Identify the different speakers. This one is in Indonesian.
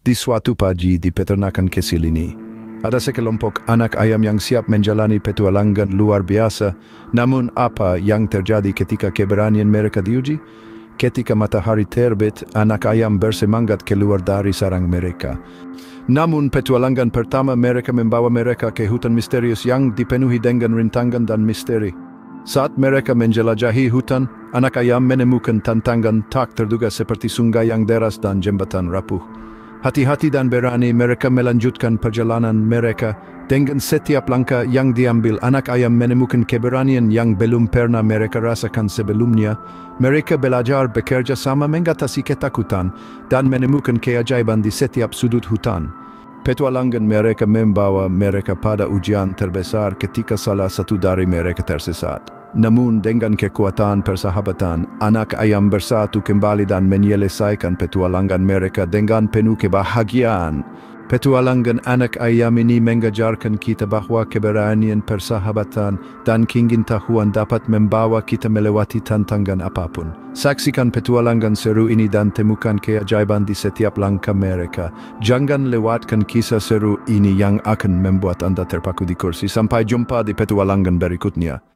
Speaker 1: Di suatu pagi di peternakan kecil ini, ada sekelompok anak ayam yang siap menjalani petualangan luar biasa. Namun apa yang terjadi ketika keberanian mereka diuji? Ketika matahari terbit, anak ayam bersemangat keluar dari sarang mereka. Namun petualangan pertama mereka membawa mereka ke hutan misterius yang dipenuhi dengan rintangan dan misteri. Saat mereka menjelajahi hutan, anak ayam menemukan tantangan tak terduga seperti sungai yang deras dan jembatan rapuh. Hati-hati dan berani mereka melanjutkan perjalanan mereka. Dengan setiap langkah yang diambil, anak ayam menemukan keberanian yang belum pernah mereka rasakan sebelumnya. Mereka belajar bekerja sama mengatasi ketakutan dan menemukan keajaiban di setiap sudut hutan. Petualangan mereka membawa mereka pada ujian terbesar ketika salah satu dari mereka tersesat. Namun dengan kekuatan persahabatan, anak ayam bersatu kembali dan menyelesaikan petualangan mereka dengan penuh kebahagiaan. Petualangan anak ayam ini mengajarkan kita bahwa keberanian, persahabatan, dan keingintahuan dapat membawa kita melewati tantangan apapun. Saksikan petualangan seru ini dan temukan keajaiban di setiap langkah mereka. Jangan lewatkan kisah seru ini yang akan membuat Anda terpaku di kursi. Sampai jumpa di petualangan berikutnya.